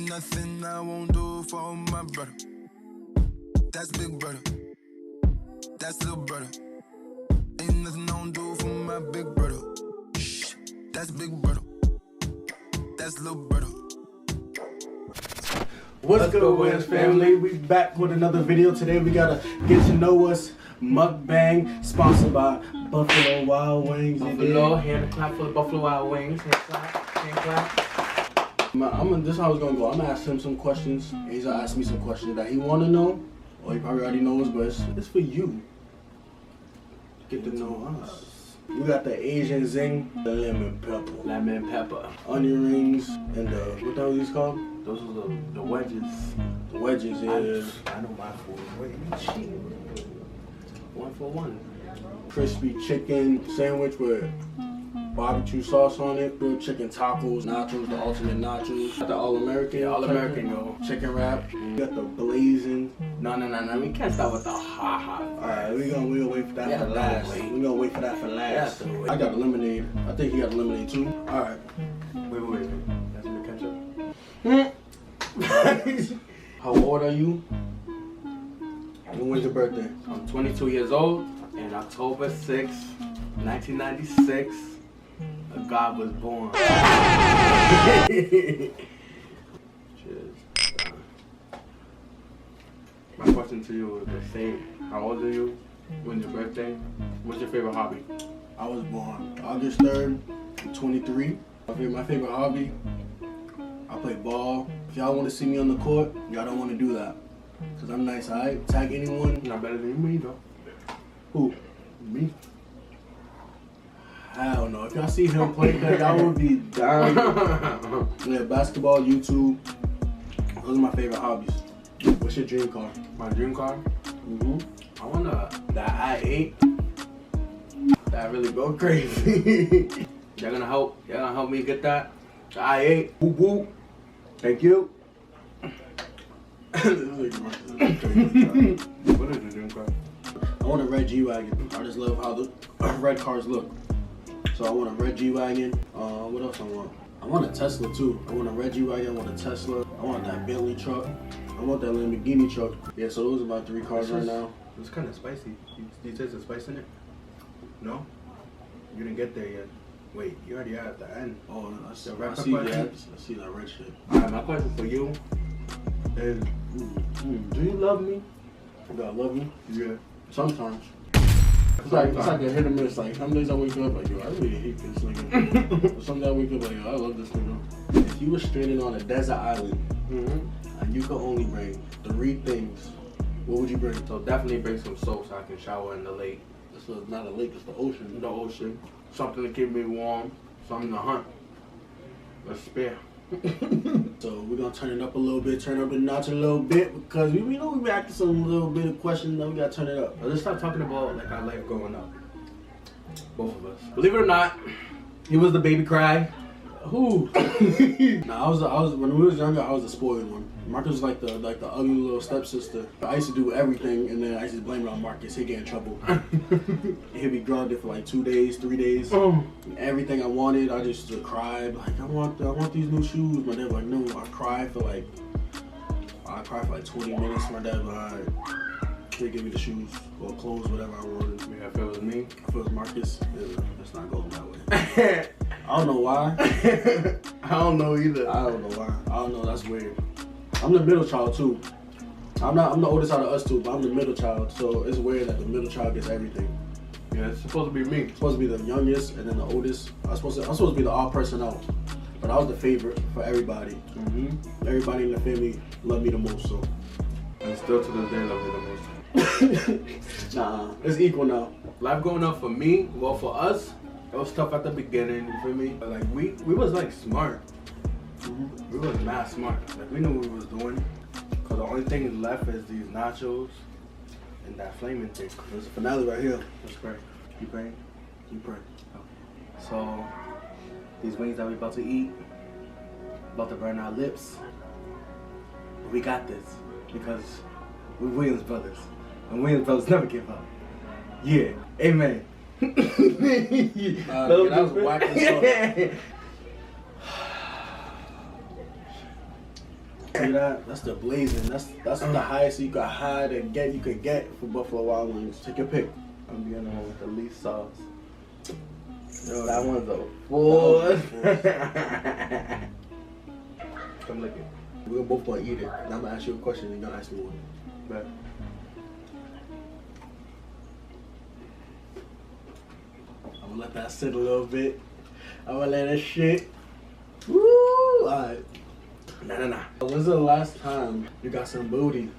nothing I won't do for my brother. That's big brother. That's little brother. Ain't nothing I won't do for my big brother. Shh, that's big brother. That's little brother. What's good, Wins family? We back with another video. Today we gotta get to know us. Mukbang, sponsored by Buffalo Wild Wings. Buffalo, hand clap for the Buffalo Wild Wings. Hand clap, hand clap. This is how it's gonna go. I'm gonna ask him some questions. And he's gonna ask me some questions that he wanna know, or he probably already knows, but it's for you. Get to know us. We got the Asian zing, the lemon pepper, onion rings, and the what the hell are these called? Those are the wedges. The wedges, yeah. I know my food. Wait, you cheap. 1 for 1. Crispy chicken sandwich with barbecue sauce on it. Grilled chicken tacos, nachos, the ultimate nachos. Got the all-American. Yeah, all-American, yo. Chicken wrap. We got the blazing. No. We can't start with the hot. Alright, we gonna wait for that for last. We gonna wait for that for last. I got the lemonade. I think he got the lemonade too. Alright. Wait. That's in the ketchup. How old are you? When's your birthday? I'm 22 years old, and October 6, 1996, a God was born. Cheers. My question to you is the same. How old are you? When's your birthday? What's your favorite hobby? I was born August 3rd, I'm 23. My favorite hobby, I play ball. If y'all want to see me on the court, y'all don't want to do that. Cause I'm nice, alright? Tag anyone. Not better than me though. Who? Me. Hell no. If y'all see him play, y'all will be down. Yeah, basketball, YouTube. Those are my favorite hobbies. What's your dream car? My dream car? I want that i8. That really go crazy. Y'all gonna help me get that? The i8. Whoop whoop. Thank you. What is your dream car? I want a red G-Wagon. I just love how the red cars look. So I want a red G-Wagon. What else I want? I want a Tesla too. I want a red G-Wagon, I want a Tesla. I want that Bentley truck. I want that Lamborghini truck. Yeah, so those are my 3 cars right now. It's kind of spicy. Do you taste the spice in it? No? You didn't get there yet. Wait, you already are at the end. Oh, I see that red shit. Alright, my question for you is, do you love me? Do I love you? Yeah. Sometimes. It's like a hit or miss. Like some days I wake up like, yo, I really hate this nigga. Some days I wake up like, yo, I love this nigga. If you were stranded on a desert island and you could only bring 3 things, what would you bring? So definitely bring some soap so I can shower in the lake. This is not a lake, it's the ocean. The ocean. Something to keep me warm. Something to hunt. A spear. So we're gonna turn it up a little bit, turn up the notch a little bit, because we know we back to some little bit of questions, then we gotta turn it up. Let's start talking about like our life growing up. Both of us. Believe it or not, he was the baby cry. Who? Nah, I was when we was younger, I was the spoiled one. Marcus was like the ugly little stepsister. I used to do everything, and then I used to blame it on Marcus. He'd get in trouble. He'd be grounded for like 2 days, 3 days. Everything I wanted, I just cried. Like I want these new shoes. My dad was like, no. I cried for like 20 minutes. My dad was like, alright, they give me the shoes or clothes, whatever I wanted. Yeah, if it was me, if it was Marcus, it's not going that way. I don't know why. I don't know either. I don't know why. I don't know. That's weird. I'm the middle child too. I'm the oldest out of us two, but I'm the middle child. So it's weird that the middle child gets everything. Yeah, it's supposed to be me. It's supposed to be the youngest and then the oldest. I'm supposed to be the odd person out. But I was the favorite for everybody. Everybody in the family loved me the most. So. And still to this day love me the most. Nah, it's equal now. Life growing up for me, well for us, it was tough at the beginning, you feel me? But like we was like smart. We was mad smart. Like we knew what we was doing. Cause the only thing left is these nachos and that flaming thing. There's a finale right here. Let's pray. You praying? You pray. So these wings that we about to eat, about to burn our lips. But we got this because we're Williams brothers. And Williams brothers never give up. Yeah. Amen. That was whack as fuck. See that? That's the blazing. That's the highest you could hide and get. You could get for Buffalo Wild Wings. Take your pick. I'm getting the one with the least sauce. Yo, That one's a full. Come lick it. We're both gonna eat it. And I'm gonna ask you a question and you're gonna ask me one. Bet. I'm gonna let that sit a little bit. I'm gonna let it shit. Woo! Alright. Nah. When's the last time you got some booty?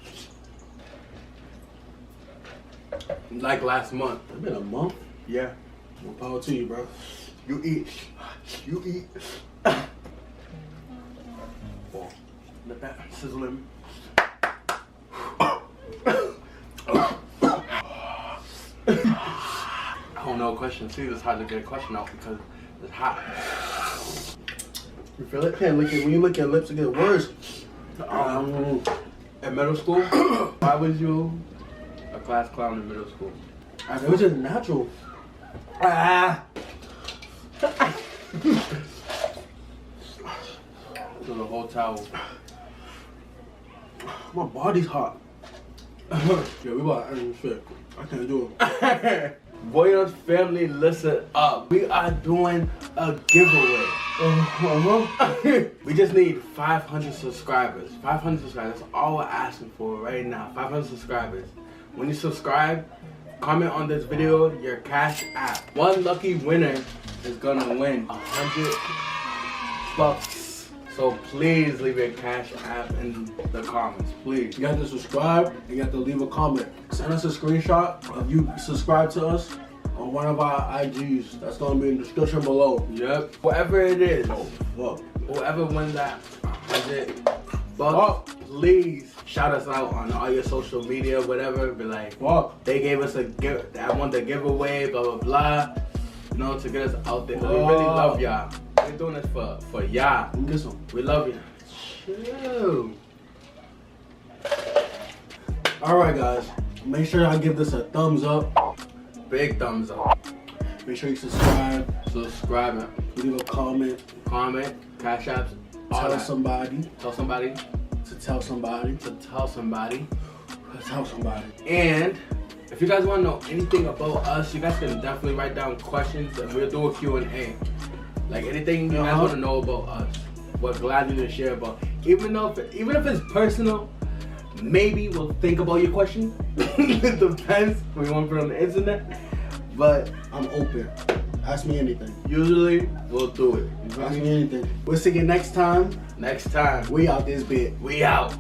Like last month. It's been a month. Yeah. More power to you, bro. You eat. You eat. Oh. Let that sizzle in. I don't know a question. See, it's hard to get a question out because it's hot. You feel it? Can't lick it. When you lick your lips, it gets worse. In middle school, why was you a class clown in middle school? It was just natural. So the whole towel. My body's hot. Yeah, we about to end shit. I can't do it. Boyos family, listen up. We are doing a giveaway. We just need 500 subscribers. 500 subscribers. That's all we're asking for right now. 500 subscribers. When you subscribe, comment on this video your Cash App. One lucky winner is gonna win $100. So please leave your Cash App in the comments, please. You have to subscribe and you have to leave a comment. Send us a screenshot of you subscribe to us on one of our IGs. That's gonna be in the description below. Yep. Whatever it is, Fuck. whoever wins that $100, please shout us out on all your social media, whatever. Be like, Fuck. they gave us a gift. I want the giveaway, blah blah blah. You know, to get us out there. 'Cause we really love y'all. We're doing this for y'all. Let me get some. We love you. Chill. Alright guys, make sure I give this a thumbs up. Big thumbs up. Make sure you subscribe, Subscribe, leave a comment, comment, Cash Apps, all tell that. somebody, Tell somebody to tell somebody, to tell somebody. to tell somebody. And if you guys want to know anything about us, you guys can definitely write down questions and we'll do a Q&A. Like anything you guys want to know about us, we're glad to share about. Even if it's personal, maybe we'll think about your question. It depends. We won't put it on the internet, but I'm open. Ask me anything. usually we'll do it. You feel Ask me? me anything. We'll see you next time. Next time, We out this bit. we out.